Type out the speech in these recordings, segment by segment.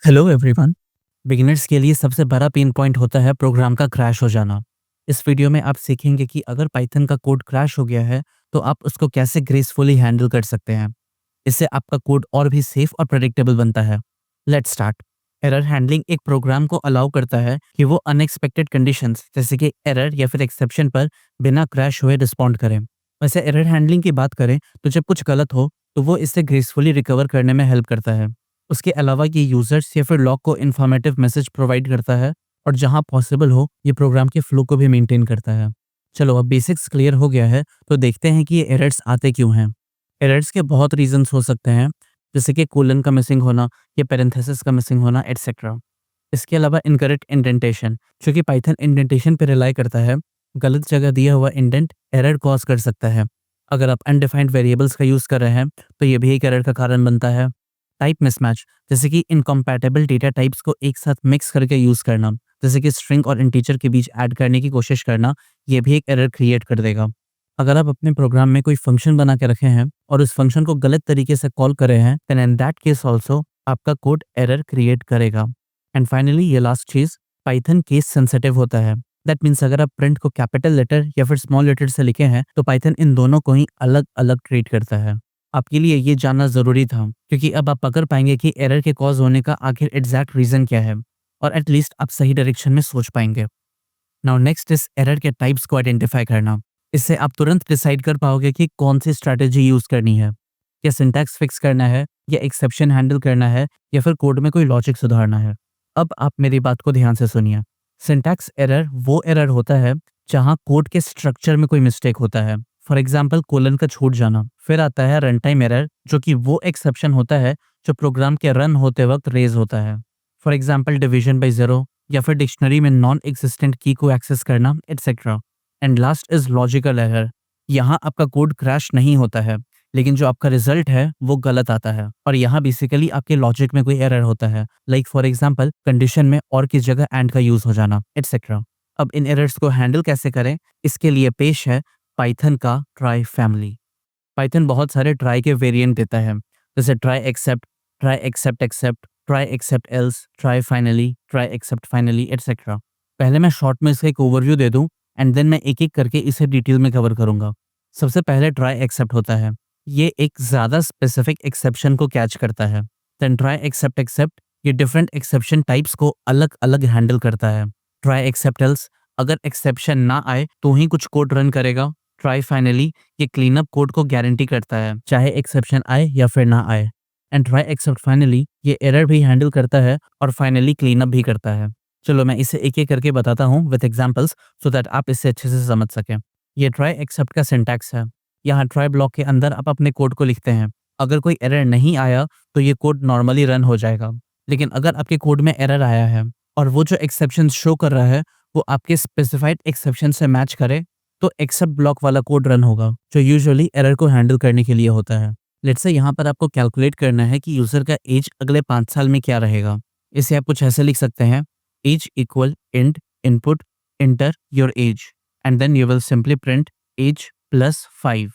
Hello everyone. Beginners के लिए सबसे बड़ा पेन पॉइंट होता है प्रोग्राम का क्रैश हो जाना। इस वीडियो में आप सीखेंगे कि अगर पाइथन का कोड क्रैश हो गया है तो आप उसको कैसे ग्रेसफुली हैंडल कर सकते हैं। इससे आपका कोड और भी सेफ और प्रेडिक्टेबल बनता है। Let's start. एरर हैंडलिंग एक प्रोग्राम को अलाउ करता है कि वो अनएक्सपेक्टेड कंडीशंस जैसे कि एरर या फिर एक्सेप्शन पर बिना क्रैश हुए रिस्पॉन्ड करें। वैसे एरर हैंडलिंग की बात करें तो जब कुछ गलत हो तो वो इससे ग्रेसफुली रिकवर करने में हेल्प करता है। उसके अलावा ये यूजर्स या फिर लॉग को इन्फॉर्मेटिव मैसेज प्रोवाइड करता है और जहां पॉसिबल हो ये प्रोग्राम के फ्लो को भी मेंटेन करता है। चलो अब बेसिक्स क्लियर हो गया है तो देखते हैं कि ये एरर्स आते क्यों हैं। एरर्स के बहुत रीजंस हो सकते हैं, जैसे कि कोलन का मिसिंग होना या पेरेंथेसिस का मिसिंग होना एटसेट्रा। इसके अलावा इनकरेक्ट इंडेंटेशन, जो कि पाइथन इंडेंटेशन पर रिलाई करता है। गलत जगह दिया हुआ इंडेंट एरर कॉज कर सकता है। अगर आप अनडिफाइंड वेरिएबल्स का यूज़ कर रहे हैं तो ये भी एक एरर का कारण बनता है। टाइप मिसमैच, जैसे कि इनकम्पैटिबल डेटा टाइप्स को एक साथ मिक्स करके यूज़ करना, जैसे कि स्ट्रिंग और इंटीजर के बीच ऐड करने की कोशिश करना, ये भी एक एरर क्रिएट कर देगा। अगर आप अपने प्रोग्राम में कोई फंक्शन बना के रखे हैं और उस फंक्शन को गलत तरीके से कॉल कर रहे हैं, then in that case also आपका कोड एरर क्रिएट करेगा। एंड फाइनली ये लास्ट चीज़, पाइथन केस सेंसिटिव होता है। दैट मीन्स अगर आप प्रिंट को कैपिटल लेटर या फिर स्मॉल लेटर से लिखे हैं तो पाइथन इन दोनों को ही अलग अलग ट्रीट करता है। आपके लिए ये जानना ज़रूरी था क्योंकि अब आप पकड़ पाएंगे कि एरर के कॉज होने का आखिर एग्जैक्ट रीज़न क्या है और एटलीस्ट आप सही डायरेक्शन में सोच पाएंगे। नाउ नेक्स्ट इज एरर के टाइप्स को आइडेंटिफाई करना। इससे आप तुरंत डिसाइड कर पाओगे कि कौन सी स्ट्रैटेजी यूज़ करनी है। या सिंटैक्स फिक्स करना है, या एक्सेप्शन हैंडल करना है, या फिर कोड में कोई लॉजिक सुधारना है। अब आप मेरी बात को ध्यान से सुनिए। सिंटैक्स एरर वो एरर होता है जहां कोड के स्ट्रक्चर में कोई मिस्टेक होता है। फॉर एग्जाम्पल कोलन का छूट जाना। फिर आता है रन टाइम एरर, जो कि वो एक्सेप्शन होता है जो प्रोग्राम के रन होते वक्त रेज होता है। For example division by zero, या फिर डिक्शनरी में नॉन एग्जिस्टेंट की को एक्सेस करना etcetera. And last is logical error. यहाँ आपका कोड क्रैश नहीं होता है, लेकिन जो आपका रिजल्ट है वो गलत आता है और यहाँ बेसिकली आपके लॉजिक में कोई एरर होता है, लाइक फॉर एग्जांपल कंडीशन में और किस जगह एंड का यूज हो जाना एटसेट्रा। अब इन एरर्स को हैंडल कैसे करें, इसके लिए पेश है पाइथन का ट्राई फैमिली। पाइथन बहुत सारे ट्राई के वेरिएंट देता है, जैसे try except, try except except, try except else, try finally, try except finally etcetera. पहले मैं शॉर्ट में इसका एक ओवरव्यू दे दूं एंड देन मैं एक एक करके इसे डिटेल में कवर करूंगा। सबसे पहले ट्राई एक्सेप्ट होता है। ये एक ज़्यादा स्पेसिफिक एक्सेप्शन को कैच करता है। देन ट्राई एक्सेप्ट एक्सेप्ट, ये डिफरेंट एक्सेप्शन टाइप्स को अलग अलग हैंडल करता है। ट्राई एक्सेप्ट एल्स, अगर एक्सेप्शन ना आए तो ही कुछ कोड रन करेगा। ट्राई फाइनली, ये क्लीनअप कोड को गारंटी करता है चाहे एक्सेप्शन आए या फिर ना आए। एंड ट्राई एक्सेप्ट फाइनली, ये एरर भी हैंडल करता है और फाइनली क्लीनअप भी करता है। चलो मैं इसे एक एक करके बताता हूँ विद एग्जांपल्स सो दैट आप इसे अच्छे से समझ सकें। ये ट्राई एक्सेप्ट का सिंटैक्स है। यहाँ ट्राई ब्लॉक के अंदर आप अपने कोड को लिखते हैं। अगर कोई एरर नहीं आया तो ये कोड नॉर्मली रन हो जाएगा, लेकिन अगर आपके कोड में एरर आया है और वो जो एक्सेप्शन शो कर रहा है वो आपके स्पेसिफाइड एक्सेप्शन से मैच करे तो एक्सेप्ट ब्लॉक वाला कोड रन होगा, जो यूजुअली एरर को हैंडल करने के लिए होता है। लेट्स से यहाँ पर आपको कैलकुलेट करना है कि यूजर का एज अगले 5 साल में क्या रहेगा। इसे आप कुछ ऐसे लिख सकते हैं, age equal int input enter your age and then you will simply print age plus 5।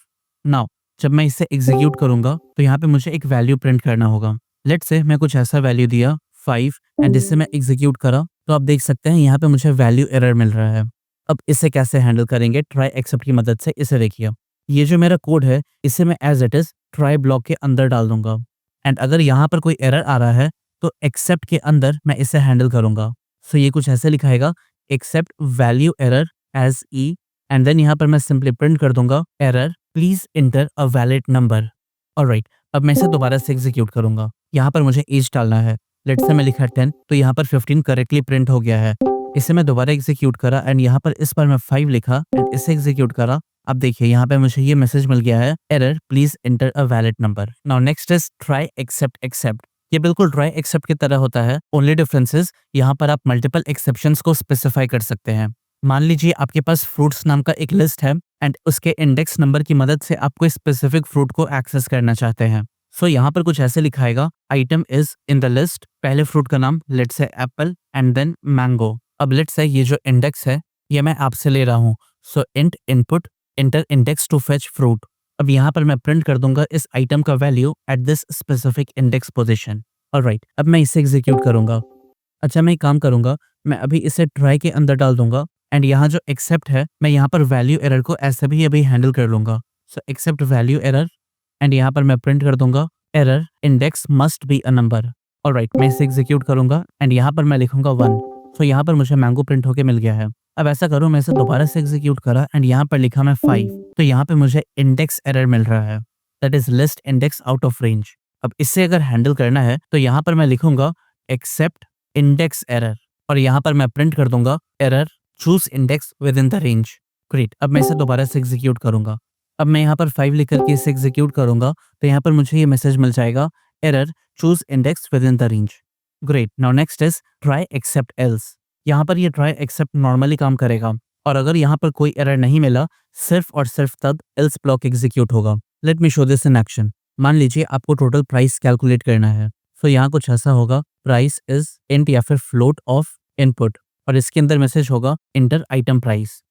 Now जब मैं इसे एग्जीक्यूट करूंगा तो यहाँ पे मुझे एक वैल्यू प्रिंट करना होगा। लेट्स से मैं कुछ ऐसा वैल्यू दिया 5 एंड इससे मैं एग्जीक्यूट करा तो आप देख सकते हैं यहाँ पे मुझे वैल्यू एरर मिल रहा है। अब इसे कैसे हैंडल करेंगे ट्राई एक्सेप्ट की मदद से, इसे देखिए। ये जो मेरा कोड है इसे मैं as it is try block के अंदर डाल दूंगा एंड अगर यहाँ पर कोई एरर आ रहा है तो एक्सेप्ट के अंदर मैं इसे हैंडल करूंगा। सो ये कुछ ऐसे लिखा है, except value error as E and then यहाँ पर मैं सिंपली प्रिंट कर दूंगा error please enter a valid number. Alright, अब मैं इसे दोबारा से एग्जीक्यूट करूंगा। यहाँ पर मुझे एज डालना है। लेट्स से मैं लिखा 10 तो यहाँ पर 15 करेक्टली प्रिंट हो गया है। इसे मैं दोबारा एग्जीक्यूट करा एंड यहाँ पर इस बार मैं 5 लिखा एंड इसे एग्जीक्यूट करा। अब देखिए यहाँ पे मुझे ये मैसेज मिल गया है, error please enter a valid number. Now next is try except except. ये बिल्कुल ट्राई एक्सेप्ट की तरह होता है, ओनली डिफरेंस इज यहाँ पर आप मल्टीपल एक्सेप्शंस को स्पेसिफाई कर सकते हैं। मान लीजिए आपके पास फ्रूट्स नाम का एक लिस्ट है एंड उसके इंडेक्स नंबर की मदद से आप कोई स्पेसिफिक फ्रूट को एक्सेस करना चाहते हैं। सो यहाँ पर कुछ ऐसे लिखा है, item is in the list, पहले फ्रूट का नाम let's say apple and then mango. अब लेट्स से ये जो इंडेक्स है ये मैं आपसे ले रहा हूँ। So int input enter index to fetch fruit. अब यहाँ पर मैं प्रिंट कर दूंगा इस आइटम का value at this specific index position. Alright, अब मैं इसे एग्जीक्यूट करूंगा। अच्छा, मैं एक काम करूंगा, मैं अभी इसे ट्राई के अंदर डाल दूंगा एंड यहाँ जो एक्सेप्ट है, मैं यहाँ पर वैल्यू एरर को ऐसे भी अभी हैंडल कर लूंगा। So except value error and यहाँ पर मैं प्रिंट कर दूंगा error index must be a number. Alright, मैं इसे एग्जीक्यूट करूंगा एंड यहाँ पर मैं लिखूंगा 1। सो यहाँ पर मुझे मैंगो प्रिंट होके मिल गया है। अब ऐसा करूँ, मैं इसे दोबारा से एग्जीक्यूट करा एंड यहाँ पर लिखा मैं 5, तो यहाँ पे मुझे इंडेक्स एरर मिल रहा है, that is list index out of range. अब इससे अगर हैंडल करना है तो यहाँ पर मैं लिखूंगा एक्सेप्ट इंडेक्स एरर और यहाँ पर मैं प्रिंट कर दूंगा error choose index within the range. Great, अब मैं इसे दोबारा से एग्जीक्यूट करूंगा। अब मैं यहाँ पर 5 लिख करके इसे एग्जीक्यूट करूंगा तो यहाँ पर मुझे ये मैसेज मिल जाएगा error choose index within the range. Great, now next is try except else. यहाँ पर ये ट्राई एक्सेप्ट नॉर्मली काम करेगा और अगर यहाँ पर कोई एरर नहीं मिला, सिर्फ और सिर्फ तब एल्स ब्लॉक एग्जीक्यूट होगा। Let me show this in action. मान लीजिए आपको टोटल प्राइस कैलकुलेट करना है। सो यहाँ कुछ ऐसा होगा, प्राइस इज इंट या फिर फ्लोट ऑफ इनपुट और इसके अंदर मैसेज होगा enter item price,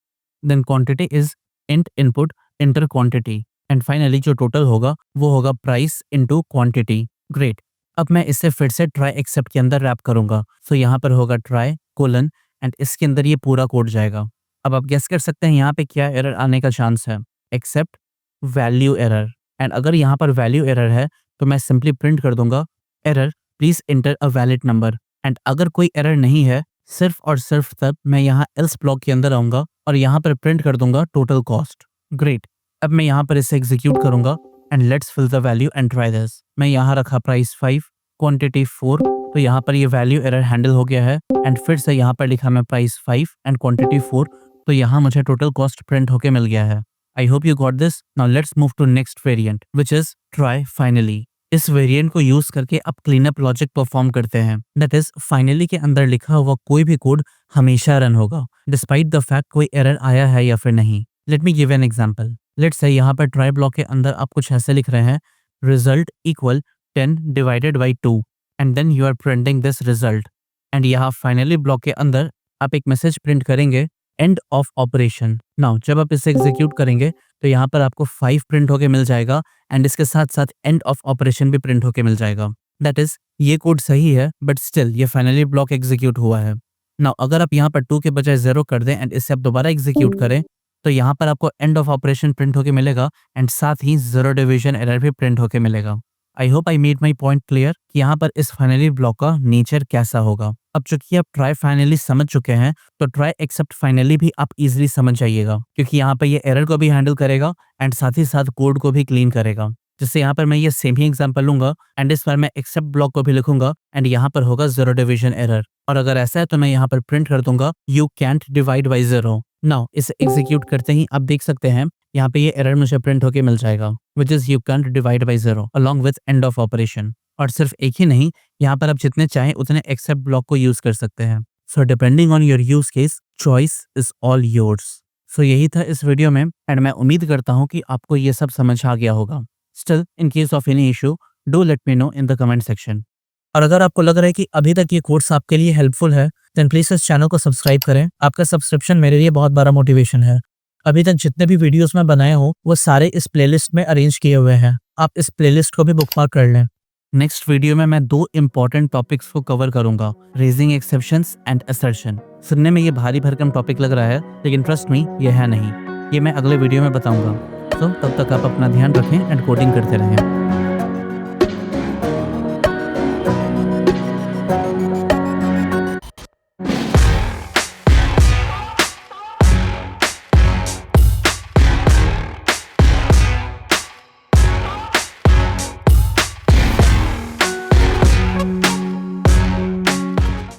then quantity is int input enter quantity and finally जो टोटल होगा वो होगा प्राइस इनटू क्वांटिटी। ग्रेट, अब मैं इसे फिर से ट्राई एक्सेप्ट के अंदर रैप करूंगा। सो यहाँ पर होगा ट्राई कोलन एंड इसके अंदर ये पूरा कोड जाएगा। अब आप गेस कर सकते हैं यहाँ पे क्या एरर आने का चांस है, एक्सेप्ट वैल्यू एरर। एंड अगर यहाँ पर वैल्यू एरर है तो मैं सिंपली प्रिंट कर दूंगा error please enter a valid number. And अगर कोई एरर नहीं है, सिर्फ और सिर्फ तब मैं यहाँ एल्स ब्लॉक के अंदर आऊंगा और यहाँ पर प्रिंट कर दूंगा टोटल कॉस्ट। ग्रेट, अब मैं यहाँ पर इसे एग्जीक्यूट करूंगा and let's fill the value and try this. मैं यहाँ रखा प्राइस 5, क्वांटिटी 4, तो यहाँ पर ये वैल्यू एरर हैंडल हो गया है एंड फिर से यहाँ पर लिखा मैं प्राइस 5 एंड क्वांटिटी 4, तो यहाँ मुझे टोटल कॉस्ट प्रिंट होके मिल गया है। I hope you got this. Now let's move to next variant which is try finally. इस वेरिएंट को यूज करके आप क्लीनअप लॉजिक परफॉर्म करते हैं, दैट इज फाइनली के अंदर लिखा हुआ कोई भी कोड हमेशा रन होगा डिस्पाइट द फैक्ट कोई एरर आया है या फिर नहीं। Let me give an example. Let's say यहाँ पर ट्राई ब्लॉक के अंदर आप कुछ ऐसे लिख रहे हैं, result equal 10 divided by 2 and then you are printing this result. And यहाँ फाइनली ब्लॉक के अंदर आप एक मैसेज प्रिंट करेंगे एंड ऑफ ऑपरेशन। नाउ जब आप इसे एग्जीक्यूट करेंगे तो यहाँ पर आपको 5 प्रिंट होके मिल जाएगा एंड इसके साथ साथ एंड ऑफ ऑपरेशन भी प्रिंट होके मिल जाएगा। दैट इज ये कोड सही है बट स्टिल ये फाइनली ब्लॉक एग्जीक्यूट हुआ है। नाउ अगर आप यहाँ पर 2 के बजाय 0 कर दें एंड इसे आप दोबारा एग्जीक्यूट करें तो यहाँ पर आपको एंड ऑफ ऑपरेशन प्रिंट होके मिलेगा एंड साथ ही 0 डिवीजन एरर भी प्रिंट होके मिलेगा। I hope I made my point clear कि यहाँ पर इस फाइनली ब्लॉक का नेचर कैसा होगा। अब चूंकि आप ट्राई फाइनली समझ चुके हैं तो ट्राई एक्सेप्ट फाइनली भी आप इजीली समझ जाइएगा, क्योंकि यहाँ पर ये एरर को भी हैंडल करेगा एंड साथ ही साथ कोड को भी क्लीन करेगा। जैसे यहाँ पर मैं ये सेम ही एग्जांपल लूंगा एंड इस बार मैं एक्सेप्ट ब्लॉक को भी लिखूंगा एंड यहाँ पर होगा 0 डिवीजन एरर और अगर ऐसा है तो मैं यहाँ पर प्रिंट कर दूंगा you can't divide by 0। Now इसे एग्जीक्यूट करते ही आप देख सकते हैं यहाँ पे ये एरर मुझे प्रिंट होके मिल जाएगा which is you can't divide by 0 along with and of operation. और सिर्फ एक ही नहीं, यहाँ पर आप जितने चाहें उतने एक्सेप्ट ब्लॉक को यूज कर सकते हैं। So depending on your use case choice is all yours. So यही था इस वीडियो में एंड मैं उम्मीद करता हूँ कि आपको ये सब समझ आ गया होगा। Still in case of any issue do let me know in the comment section. और अगर आपको लग रहा है कि अभी तक ये कोर्स आपके लिए हेल्पफुल है देन प्लीज इस चैनल को सब्सक्राइब करें। आपका सब्सक्रिप्शन मेरे लिए बहुत बड़ा मोटिवेशन है। अभी तक जितने भी वीडियोस मैं बनाया हूँ वो सारे इस प्लेलिस्ट में अरेंज किए हुए हैं, आप इस प्लेलिस्ट को भी बुकमार्क कर लें। नेक्स्ट वीडियो में मैं 2 इंपॉर्टेंट टॉपिक्स को कवर करूंगा, रेजिंग एक्सेप्शंस एंड असर्शन। सुनने में ये भारी भरकम टॉपिक लग रहा है लेकिन ट्रस्ट मी ये है नहीं, ये मैं अगले वीडियो में बताऊंगा। तो तब तक आप अपना ध्यान रखें एंड कोडिंग करते रहें।